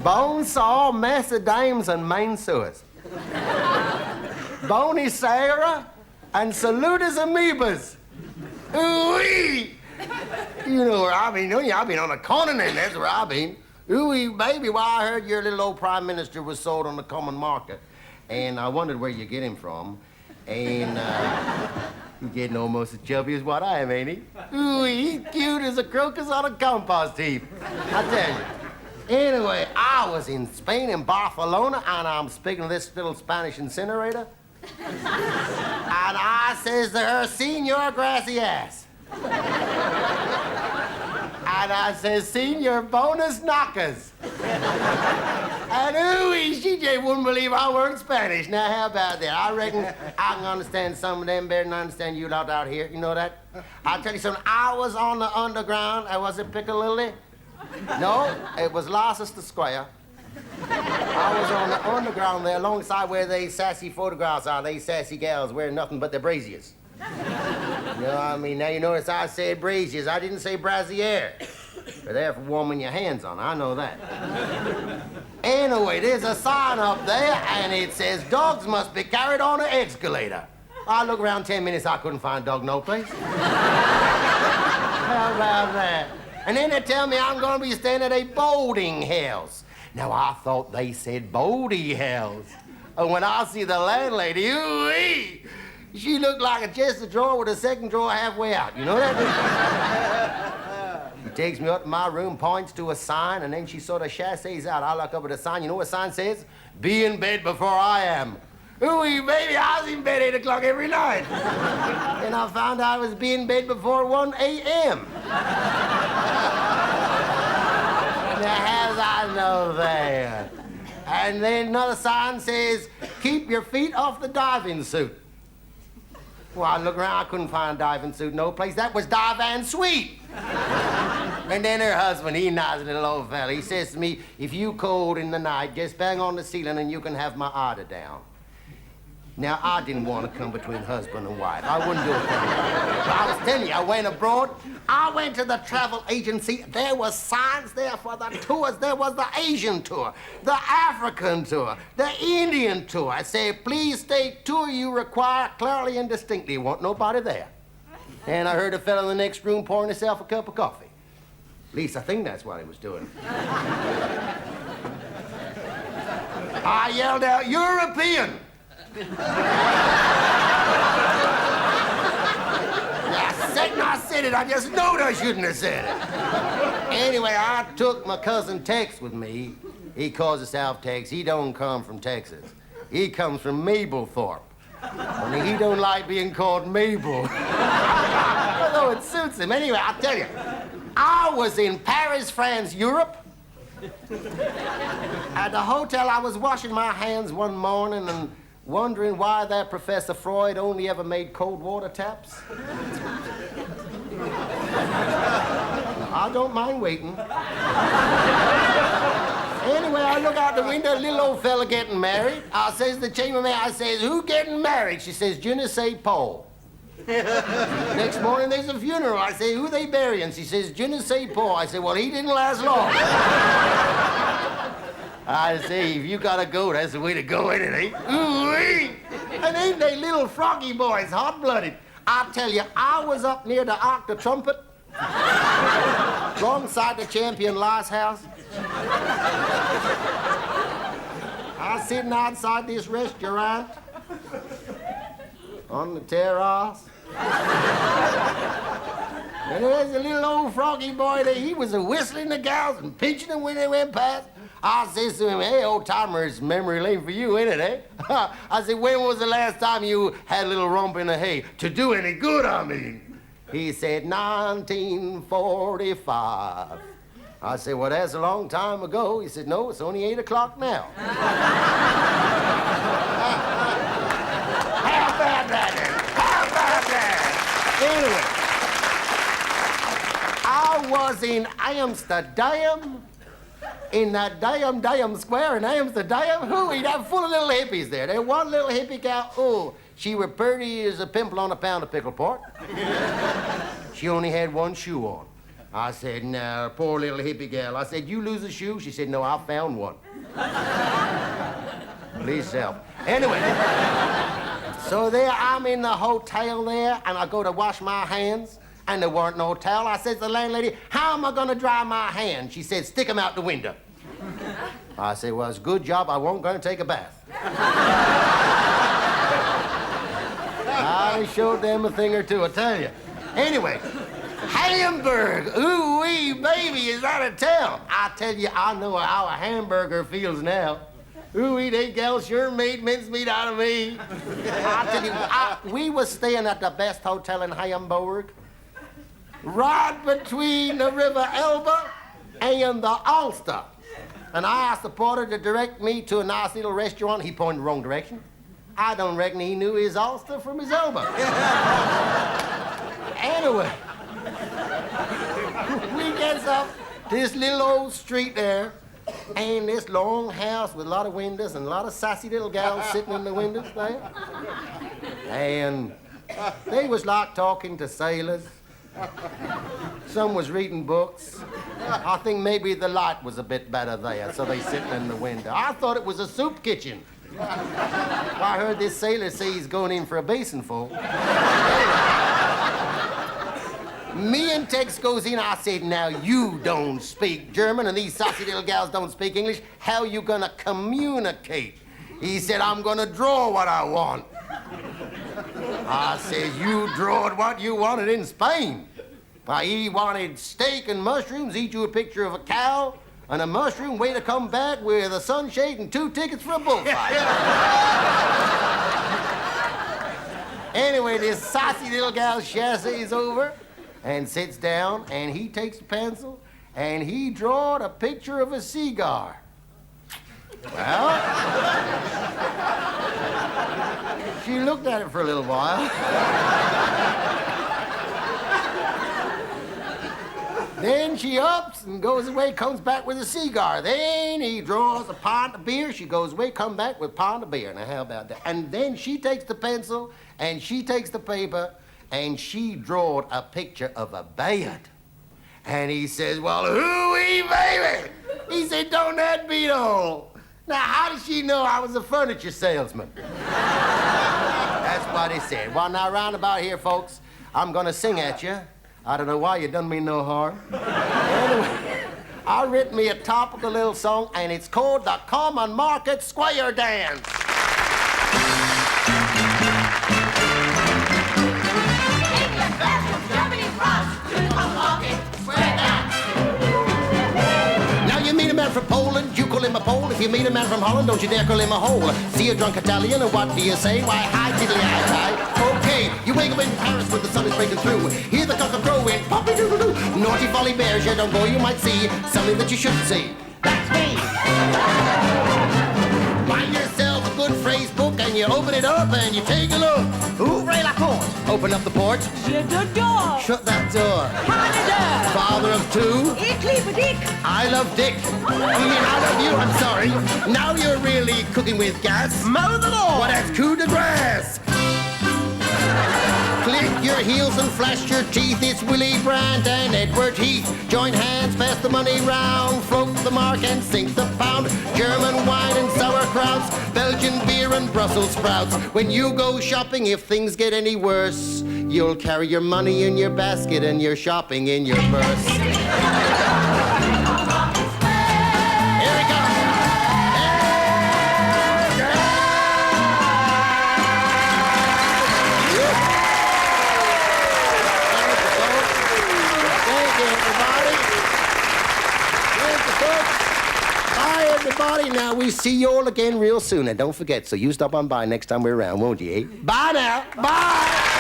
Bone saw, mess of dames, and main sewers. Bony Sarah and saludas amoebas. Ooh-wee! You know where I've been, don't you? I've been on the continent, that's where I've been. Ooh-wee, baby, well, I heard your little old prime minister was sold on the common market, and I wondered where you get him from, and, he's getting almost as chubby as what I am, ain't he? Ooh-wee, he's cute as a crocus on a compost heap, I tell you. Anyway, I was in Spain, in Barcelona, and I'm speaking to this little Spanish incinerator, and I says to her, Senor Gracias. And I says, Senor Bonus Knockers. And ooh, she just wouldn't believe I weren't Spanish. Now, how about that? I reckon I can understand some of them better than I understand you lot out here. You know that? I'll tell you something. I was on the underground. Was it Piccadilly? No, it was Leicester Square. I was on the underground there alongside where they sassy photographs are. They sassy gals wearing nothing but their braziers. You know what I mean? Now, you notice I said braziers. I didn't say brassiere. They're there for warming your hands on. I know that. Anyway, there's a sign up there, and it says, dogs must be carried on an escalator. I look around 10 minutes, I couldn't find dog no place. How about that? And then they tell me I'm going to be staying at a boarding house. Now, I thought they said boarding house. And when I see the landlady, ooh-wee, she looked like a chest of drawer with a second drawer halfway out. You know that? She takes me up to my room, points to a sign, and then she sort of chasses out. I look up at the sign. You know what the sign says? Be in bed before I am. Ooh-wee, baby, I was in bed 8 o'clock every night. And I found out I was be in bed before 1 a.m. Now, how's I know that? And then another sign says, keep your feet off the diving suit. Well, I look around, I couldn't find a diving suit no place. That was Divan Sweet. And then her husband, he nice little old fella. He says to me, if you cold in the night, just bang on the ceiling and you can have my order down. Now, I didn't want to come between husband and wife. I wouldn't do it. But I was telling you, I went abroad. I went to the travel agency. There was signs there for the tours. There was the Asian tour, the African tour, the Indian tour. I said, please state tour you require clearly and distinctly. Want nobody there. And I heard a fellow in the next room pouring himself a cup of coffee. At least I think that's what he was doing. I yelled out, European! I said it, I just knowed I shouldn't have said it. Anyway, I took my cousin Tex with me. He calls himself Tex. He don't come from Texas. He comes from Mablethorpe. Only he don't like being called Mabel. Although it suits him. Anyway, I'll tell you, I was in Paris, France, Europe. At the hotel, I was washing my hands one morning and wondering why that Professor Freud only ever made cold water taps. I don't mind waiting. Anyway, I look out the window, a little old fella getting married. I says to the chambermaid, I says, who getting married? She says, je ne sais Paul. Next morning, there's a funeral. I say, who they burying? She says, je ne sais Paul. I say, well, he didn't last long. I say, if you gotta go, that's the way to go, ain't it, eh? Ooh-wee! And ain't they little froggy boys, hot-blooded? I tell you, I was up near the Arc de Trumpet, alongside the Champion Last House. I was sitting outside this restaurant on the terrace. And there's a little old froggy boy there. He was whistling the gals and pinching them when they went past. I says to him, hey, old timer, it's memory lane for you, ain't it, eh? I said, when was the last time you had a little rump in the hay? To do any good, I mean. He said, 1945. I said, well, that's a long time ago. He said, no, it's only 8 o'clock now. How about that, then? How about that? Anyway, I was in Amsterdam. In that damn square in Amsterdam, hooey, that full of little hippies there. There one little hippie gal, oh, she was pretty as a pimple on a pound of pickle pork. She only had one shoe on. I said, no, poor little hippie gal. I said, you lose a shoe? She said, no, I found one. Please help. Anyway, so there I'm in the hotel there, and I go to wash my hands, and there weren't no towel. I said to the landlady, how am I going to dry my hands? She said, stick them out the window. I said, well, it's a good job I won't going to take a bath. I showed them a thing or two, I tell you. Anyway, Hamburg, ooh-wee, baby, is that a tell? I tell you, I know how a hamburger feels now. Ooh-wee, they gals sure made mincemeat out of me. I tell you, we was staying at the best hotel in Hamburg, right between the River Elbe and the Ulster. And I asked the porter to direct me to a nice little restaurant. He pointed the wrong direction. I don't reckon he knew his Ulster from his elbow. Anyway, we gets up this little old street there, and this long house with a lot of windows and a lot of sassy little gals sitting in the windows there. And they was like talking to sailors. Some was reading books. I think maybe the light was a bit better there, so they sitting in the window. I thought it was a soup kitchen. I heard this sailor say he's going in for a basinful. Me and Tex goes in. I said, now you don't speak German and these sassy little gals don't speak English. How you gonna communicate? He said, I'm gonna draw what I want. I said, you drawed what you wanted in Spain. He wanted steak and mushrooms. He drew a picture of a cow and a mushroom way to come back with a sunshade and 2 tickets for a bullfight. Anyway, this sassy little gal chassis over and sits down, and he takes the pencil and he drawed a picture of a cigar. Well, she looked at it for a little while. Then she ups and goes away, comes back with a cigar. Then he draws a pint of beer. She goes away, come back with a pint of beer. Now, how about that? And then she takes the pencil and she takes the paper and she drawed a picture of a bed. And he says, well, hooey, baby. He said, don't that beat all? Now, how did she know I was a furniture salesman? That's what he said. Well, now, round about here, folks, I'm going to sing at you. I don't know why, you done me no harm. Anyway, I written me a topical little song, and it's called the Common Market Square Dance. From Poland, you call him a Pole. If you meet a man from Holland, don't you dare call him a hole. See a drunk Italian, and what do you say? Why, hi, diddly, hi. Okay, you wake up in Paris when the sun is breaking through. Hear the cock crowing, poppy-doo-doo-doo. Naughty folly bears, you don't go, you might see something that you shouldn't see. That's me. Buy yourself a good phrase book, and you open it up, and you take a look. Ouvrez la porte. Open up the porch. Shut the door. Shut that door. Canada. Father of 2. Ik liebe Dick. I love Dick. You mean I love you? I'm sorry. Now you're really cooking with gas. Mow the lawn. Well, that's coup de grace. Click your heels and flash your teeth. It's Willie Brandt and Edward Heath. Join hands, pass the money round. Float the mark and sink the pound. German wine and sauerkrauts. Belgian beer and Brussels sprouts. When you go shopping, if things get any worse, you'll carry your money in your basket and your shopping in your purse. Here we go. Thank you, everybody. Thank you, folks. Bye, everybody. Now, we see you all again real soon. And don't forget, so you stop on by next time we're around, won't you? Eh? Bye now. Bye.